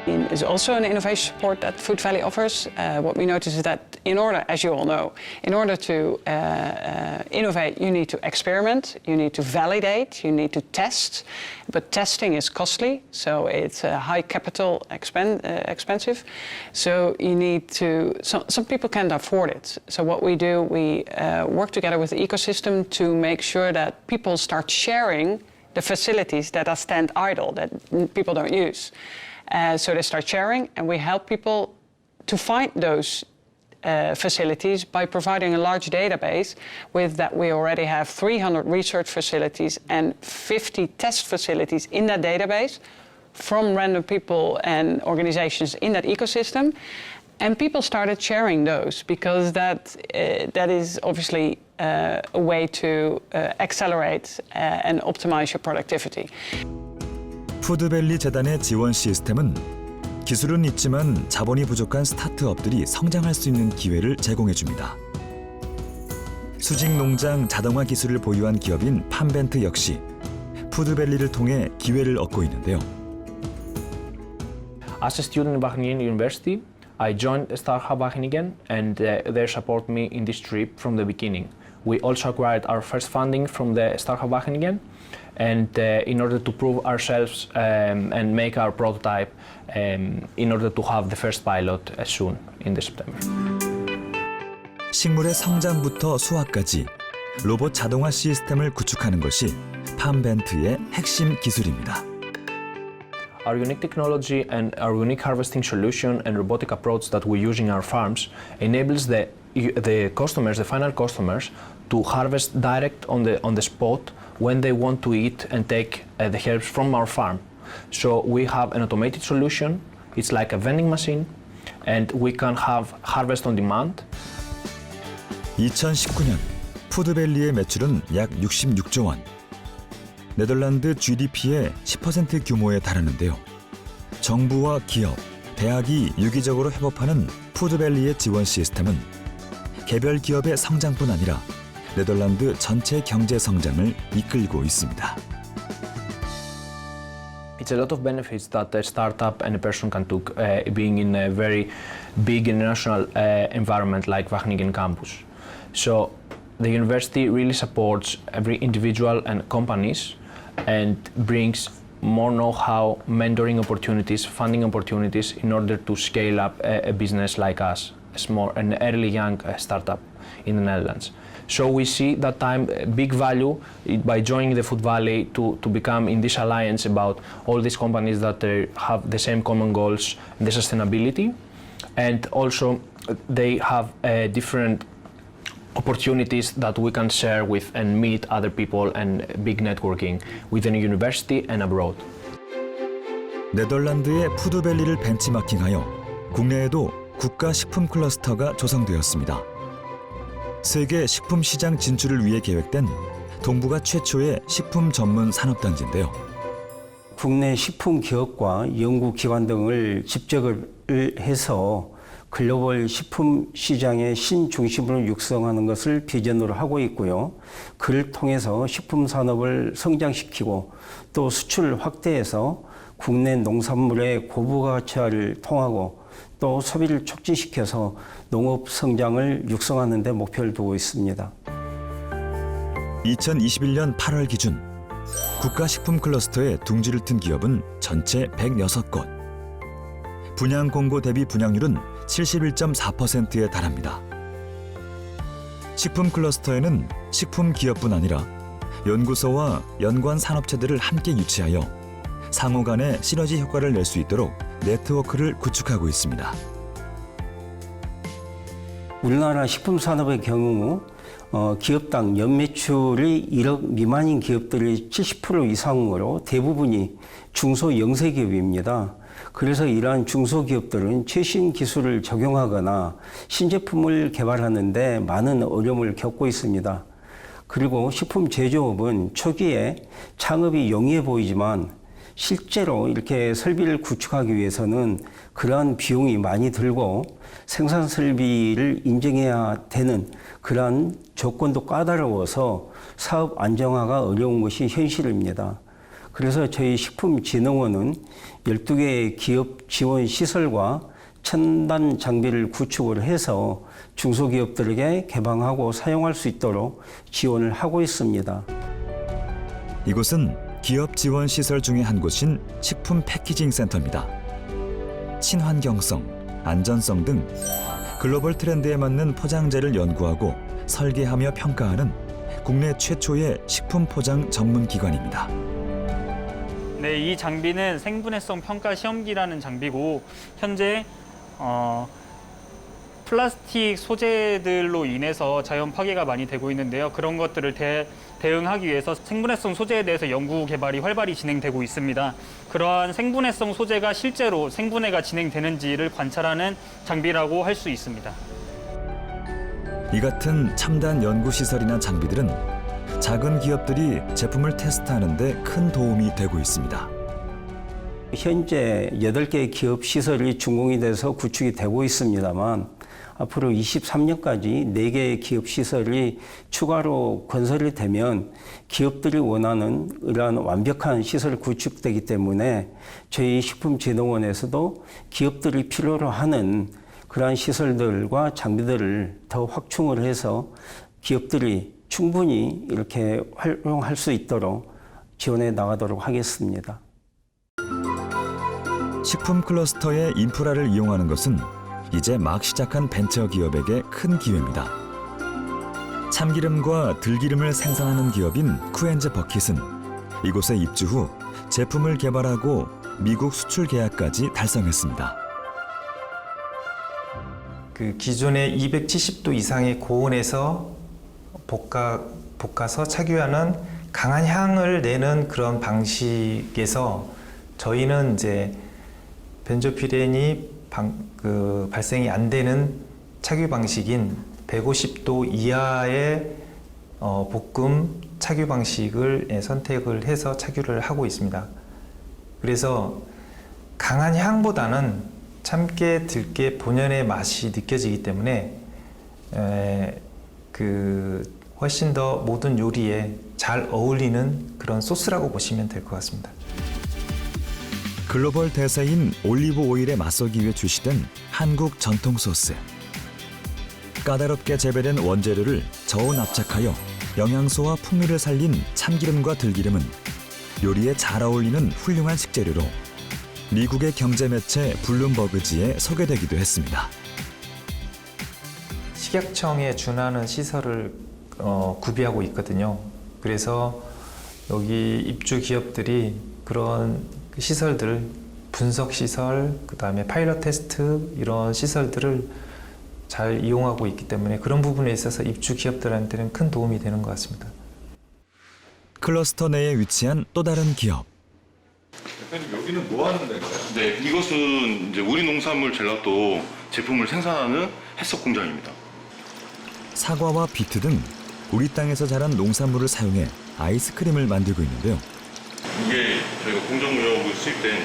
Is also an innovation support that Food Valley offers. What we notice is that in order, as you all know, in order to innovate, you need to experiment, you need to validate, you need to test. But testing is costly, so it's high capital expensive. So you need to. Some people can't afford it. So what we do, we work together with the ecosystem to make sure that people start sharing the facilities that are stand idle, that people don't use. So they start sharing, and we help people to find those facilities by providing a large database with that we already have 300 research facilities and 50 test facilities in that database from random people and organizations in that ecosystem. And people started sharing those because that is obviously a way to accelerate and optimize your productivity. 푸드밸리 재단의 지원 시스템은 기술은 있지만 자본이 부족한 스타트업들이 성장할 수 있는 기회를 제공해 줍니다. 수직 농장 자동화 기술을 보유한 기업인 팜벤트 역시 푸드밸리를 통해 기회를 얻고 있는데요. As a student in Wageningen University, I joined Startup Wageningen and they support me in this trip from the beginning. We also acquired our first funding from the Startup Wageningen, and in order to prove ourselves and make our prototype in order to have the first pilot soon in September. 식물의 성장부터 수확까지 로봇 자동화 시스템을 구축하는 것이 팜벤트의 핵심 기술입니다. Our unique technology and our unique harvesting solution and robotic approach that we use in our farms enables the customers, the final customers, to harvest direct on the spot when they want to eat and take the herbs from our farm. So we have an automated solution. It's like a vending machine, and we can have harvest on demand. 2019년 푸드밸리의 매출은 약 66조 원. 네덜란드 GDP의 10% 규모에 달하는데요. 정부와 기업, 대학이 유기적으로 협업하는 푸드밸리의 지원 시스템은 개별 기업의 성장뿐 아니라 네덜란드 전체 경제 성장을 이끌고 있습니다. It's a lot of benefits that a startup and a person can take being in a very big international environment like Wageningen campus. So the university really supports every individual and companies and brings more know-how, mentoring opportunities, funding opportunities in order to scale up a business like us, an early young startup in the Netherlands. So we see that time big value by joining the Food Valley to become in this alliance about all these companies that have the same common goals, the sustainability, and also they have different opportunities that we can share with and meet other people and big networking within a university and abroad. 네덜란드의 푸드밸리를 벤치마킹하여 국내에도 국가 식품 클러스터가 조성되었습니다. 세계 식품 시장 진출을 위해 계획된 동북아 최초의 식품 전문 산업단지인데요. 국내 식품 기업과 연구기관 등을 집적을 해서 글로벌 식품 시장의 신중심으로 육성하는 것을 비전으로 하고 있고요. 그를 통해서 식품 산업을 성장시키고 또 수출 확대해서 국내 농산물의 고부가치화를 통하고 또 소비를 촉진시켜서 농업 성장을 육성하는 데 목표를 두고 있습니다. 2021년 8월 기준 국가 식품 클러스터에 둥지를 튼 기업은 전체 106곳. 분양 공고 대비 분양률은 71.4%에 달합니다. 식품 클러스터에는 식품 기업뿐 아니라 연구소와 연관 산업체들을 함께 유치하여 상호 간의 시너지 효과를 낼 수 있도록 네트워크를 구축하고 있습니다. 우리나라 식품 산업의 경우 기업당 연매출이 1억 미만인 기업들이 70% 이상으로 대부분이 중소 영세기업입니다. 그래서 이러한 중소기업들은 최신 기술을 적용하거나 신제품을 개발하는 데 많은 어려움을 겪고 있습니다. 그리고 식품 제조업은 초기에 창업이 용이해 보이지만 실제로 이렇게 설비를 구축하기 위해서는 그러한 비용이 많이 들고 생산 설비를 인증해야 되는 그러한 조건도 까다로워서 사업 안정화가 어려운 것이 현실입니다. 그래서 저희 식품진흥원은 12개의 기업 지원 시설과 첨단 장비를 구축을 해서 중소기업들에게 개방하고 사용할 수 있도록 지원을 하고 있습니다. 이곳은 기업 지원 시설 중의 한 곳인 식품 패키징 센터입니다. 친환경성, 안전성 등 글로벌 트렌드에 맞는 포장재를 연구하고 설계하며 평가하는 국내 최초의 식품 포장 전문 기관입니다. 네, 이 장비는 생분해성 평가 시험기라는 장비고 현재 플라스틱 소재들로 인해서 자연 파괴가 많이 되고 있는데요. 그런 것들을 대응하기 위해서 생분해성 소재에 대해서 연구 개발이 활발히 진행되고 있습니다. 그러한 생분해성 소재가 실제로 생분해가 진행되는지를 관찰하는 장비라고 할 수 있습니다. 이 같은 첨단 연구시설이나 장비들은 작은 기업들이 제품을 테스트하는 데 큰 도움이 되고 있습니다. 현재 8개의 기업 시설이 준공이 돼서 구축이 되고 있습니다만 앞으로 23년까지 4개의 기업 시설이 추가로 건설이 되면 기업들이 원하는 이러한 완벽한 시설이 구축되기 때문에 저희 식품진흥원에서도 기업들이 필요로 하는 그러한 시설들과 장비들을 더 확충을 해서 기업들이 충분히 이렇게 활용할 수 있도록 지원해 나가도록 하겠습니다. 식품 클러스터의 인프라를 이용하는 것은 이제 막 시작한 벤처 기업에게 큰 기회입니다. 참기름과 들기름을 생산하는 기업인 쿠엔즈 버킷은 이곳에 입주 후 제품을 개발하고 미국 수출 계약까지 달성했습니다. 그 기존의 270도 이상의 고온에서 볶아서 착유하는 강한 향을 내는 그런 방식에서 저희는 이제 벤조피렌이 발생이 안 되는 착유 방식인 150도 이하의 볶음 착유 방식을 선택을 해서 착유를 하고 있습니다. 그래서 강한 향보다는 참깨, 들깨 본연의 맛이 느껴지기 때문에 훨씬 더 모든 요리에 잘 어울리는 그런 소스라고 보시면 될 것 같습니다. 글로벌 대세인 올리브 오일에 맞서기 위해 출시된 한국 전통 소스. 까다롭게 재배된 원재료를 저온 압착하여 영양소와 풍미를 살린 참기름과 들기름은 요리에 잘 어울리는 훌륭한 식재료로 미국의 경제 매체 블룸버그지에 소개되기도 했습니다. 식약청에 준하는 시설을 구비하고 있거든요. 그래서 여기 입주 기업들이 그런 시설들을 분석 시설, 그다음에 파일럿 테스트 이런 시설들을 잘 이용하고 있기 때문에 그런 부분에 있어서 입주 기업들한테는 큰 도움이 되는 것 같습니다. 클러스터 내에 위치한 또 다른 기업. 대표님 여기는 뭐 하는 데인가요? 네, 이것은 이제 우리 농산물 젤라또 제품을 생산하는 해석 공장입니다. 사과와 비트 등 우리 땅에서 자란 농산물을 사용해 아이스크림을 만들고 있는데요. 이게 저희가 공정무역으로 수입된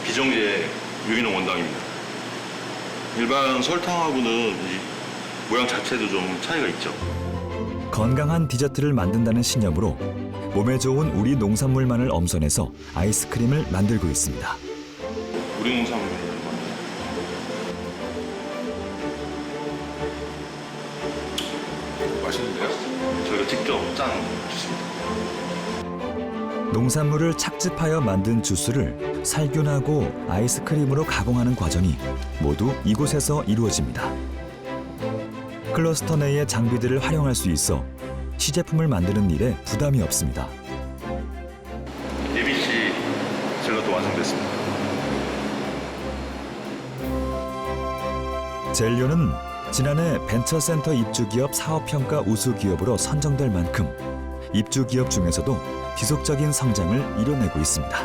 비정제 유기농 원당입니다. 일반 설탕하고는 이 모양 자체도 좀 차이가 있죠. 건강한 디저트를 만든다는 신념으로 몸에 좋은 우리 농산물만을 엄선해서 아이스크림을 만들고 있습니다. 우리 농산물 맛있는데요? 저희가 직접 짠 주스입니다. 농산물을 착즙하여 만든 주스를 살균하고 아이스크림으로 가공하는 과정이 모두 이곳에서 이루어집니다. 클러스터 내의 장비들을 활용할 수 있어 시제품을 만드는 일에 부담이 없습니다. ABC 젤라또 완성됐습니다. 젤료는 지난해 벤처센터 입주기업 사업평가 우수기업으로 선정될 만큼 입주기업 중에서도 지속적인 성장을 이뤄내고 있습니다.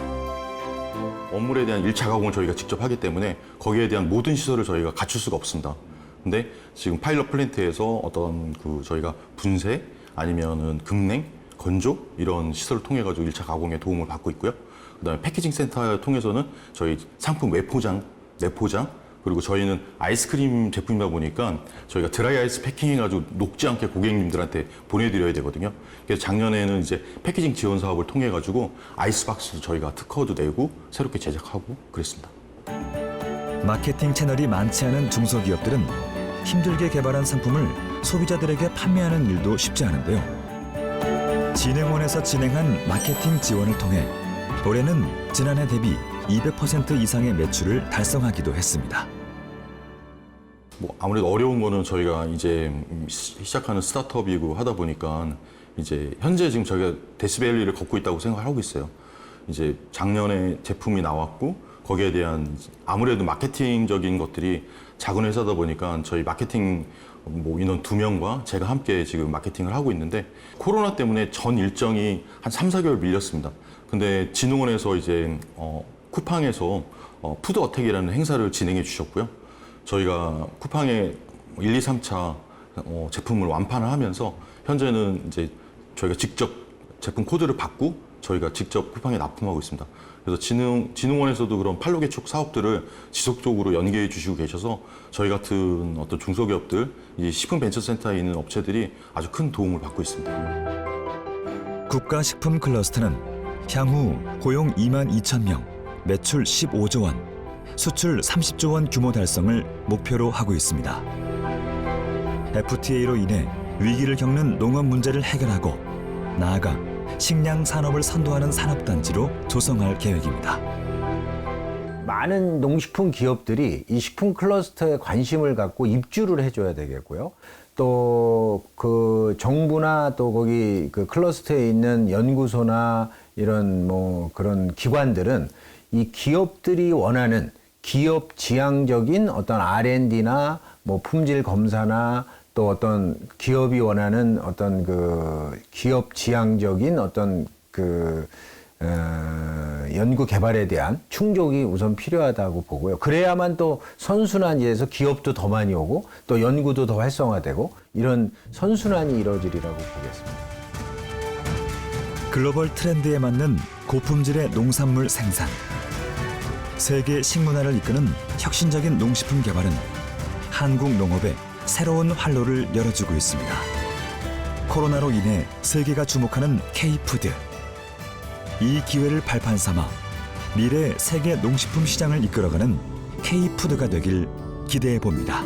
원물에 대한 1차 가공을 저희가 직접 하기 때문에 거기에 대한 모든 시설을 저희가 갖출 수가 없습니다. 근데 지금 파일럿 플랜트에서 어떤 저희가 분쇄 아니면은 급냉, 건조 이런 시설을 통해 가지고 1차 가공에 도움을 받고 있고요. 그다음에 패키징 센터를 통해서는 저희 상품 외포장, 내포장 그리고 저희는 아이스크림 제품이다 보니까 저희가 드라이 아이스 패킹해가지고 녹지 않게 고객님들한테 보내드려야 되거든요. 그래서 작년에는 이제 패키징 지원 사업을 통해가지고 아이스박스도 저희가 특허도 내고 새롭게 제작하고 그랬습니다. 마케팅 채널이 많지 않은 중소기업들은 힘들게 개발한 상품을 소비자들에게 판매하는 일도 쉽지 않은데요. 진흥원에서 진행한 마케팅 지원을 통해 올해는 지난해 대비 200% 이상의 매출을 달성하기도 했습니다. 아무래도 어려운 거는 저희가 이제 시작하는 스타트업이고 하다 보니까 이제 현재 지금 저희가 데스밸리를 걷고 있다고 생각하고 있어요. 이제 작년에 제품이 나왔고 거기에 대한 아무래도 마케팅적인 것들이 작은 회사다 보니까 저희 마케팅 인원 2명과 제가 함께 지금 마케팅을 하고 있는데 코로나 때문에 전 일정이 한 3, 4개월 밀렸습니다. 근데 진흥원에서 이제 쿠팡에서 푸드 어택이라는 행사를 진행해 주셨고요. 저희가 쿠팡의 1, 2, 3차 제품을 완판을 하면서 현재는 이제 저희가 직접 제품 코드를 받고 저희가 직접 쿠팡에 납품하고 있습니다. 그래서 진흥원에서도 그런 판로 개척 사업들을 지속적으로 연계해 주시고 계셔서 저희 같은 어떤 중소기업들, 이 식품벤처센터에 있는 업체들이 아주 큰 도움을 받고 있습니다. 국가식품 클러스터는 향후 고용 2만 2천 명, 매출 15조 원, 수출 30조 원 규모 달성을 목표로 하고 있습니다. FTA로 인해 위기를 겪는 농업 문제를 해결하고 나아가 식량 산업을 선도하는 산업단지로 조성할 계획입니다. 많은 농식품 기업들이 이 식품 클러스터에 관심을 갖고 입주를 해줘야 되겠고요. 또 그 정부나 또 거기 그 클러스터에 있는 연구소나 이런 그런 기관들은 이 기업들이 원하는 기업 지향적인 어떤 R&D나 품질 검사나 또 어떤 기업이 원하는 어떤 그 기업 지향적인 어떤 그 연구 개발에 대한 충족이 우선 필요하다고 보고요. 그래야만 또 선순환에서 기업도 더 많이 오고 또 연구도 더 활성화되고 이런 선순환이 이루어지리라고 보겠습니다. 글로벌 트렌드에 맞는 고품질의 농산물 생산. 세계 식문화를 이끄는 혁신적인 농식품 개발은 한국 농업에 새로운 활로를 열어주고 있습니다. 코로나로 인해 세계가 주목하는 K푸드. 이 기회를 발판 삼아 미래 세계 농식품 시장을 이끌어가는 K푸드가 되길 기대해 봅니다.